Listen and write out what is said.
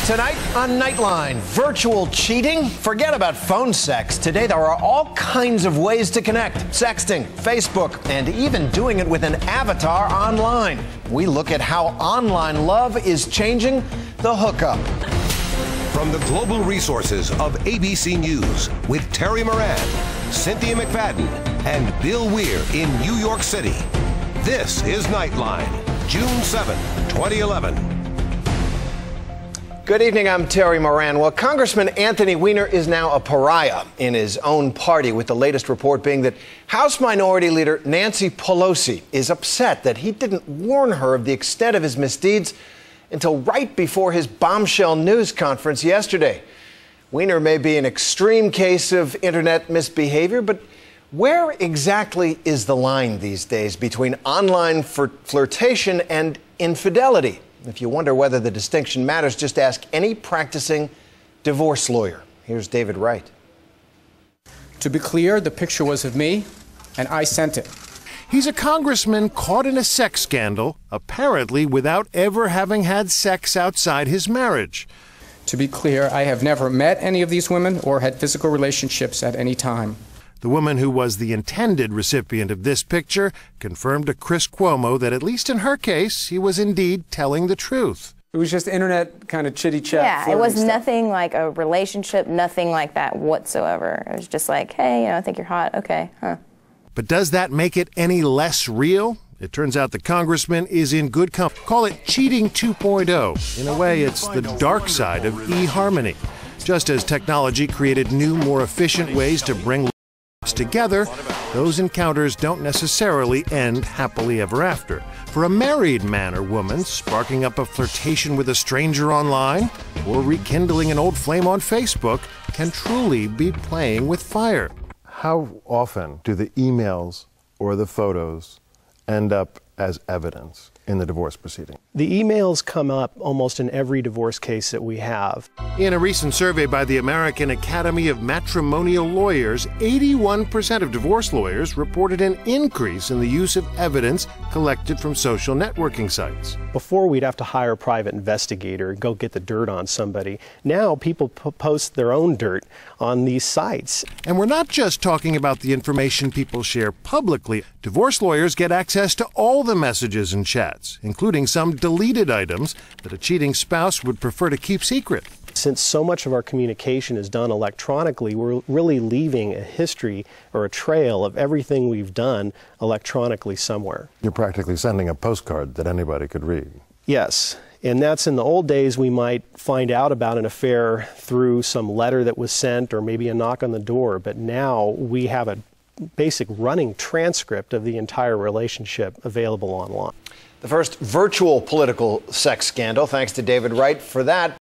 Tonight on Nightline, virtual cheating? Forget about phone sex. Today there are all kinds of ways to connect. Sexting, Facebook, and even doing it with an avatar online. We look at how online love is changing the hookup. From the global resources of ABC News with Terry Moran, Cynthia McFadden, and Bill Weir in New York City. This is Nightline, June 7, 2011. Good evening, I'm Terry Moran. Well, Congressman Anthony Weiner is now a pariah in his own party, with the latest report being that House Minority Leader Nancy Pelosi is upset that he didn't warn her of the extent of his misdeeds until right before his bombshell news conference yesterday. Weiner may be an extreme case of internet misbehavior, but where exactly is the line these days between online flirtation and infidelity? If you wonder whether the distinction matters, just ask any practicing divorce lawyer. Here's David Wright. To be clear, the picture was of me, and I sent it. He's a congressman caught in a sex scandal, apparently without ever having had sex outside his marriage. To be clear, I have never met any of these women or had physical relationships at any time. The woman who was the intended recipient of this picture confirmed to Chris Cuomo that, at least in her case, he was indeed telling the truth. It was just internet kind of chitty chat. Yeah, it was stuff. Nothing like a relationship, nothing like that whatsoever. It was just like, hey, I think you're hot. Okay, huh. But does that make it any less real? It turns out the congressman is in good company. Call it cheating 2.0. In a way, it's the dark side of eHarmony. Just as technology created new, more efficient ways to bring together, those encounters don't necessarily end happily ever after. For a married man or woman, sparking up a flirtation with a stranger online or rekindling an old flame on Facebook can truly be playing with fire. How often do the emails or the photos end up as evidence in the divorce proceeding? The emails come up almost in every divorce case that we have. In a recent survey by the American Academy of Matrimonial Lawyers, 81% of divorce lawyers reported an increase in the use of evidence collected from social networking sites. Before, we'd have to hire a private investigator and go get the dirt on somebody. Now people post their own dirt on these sites. And we're not just talking about the information people share publicly. Divorce lawyers get access to all the messages and chats, including some deleted items that a cheating spouse would prefer to keep secret. Since so much of our communication is done electronically, we're really leaving a history or a trail of everything we've done electronically somewhere. You're practically sending a postcard that anybody could read. Yes. And that's in the old days. We might find out about an affair through some letter that was sent or maybe a knock on the door. But now we have a basic running transcript of the entire relationship available online. The first virtual political sex scandal, thanks to David Wright for that.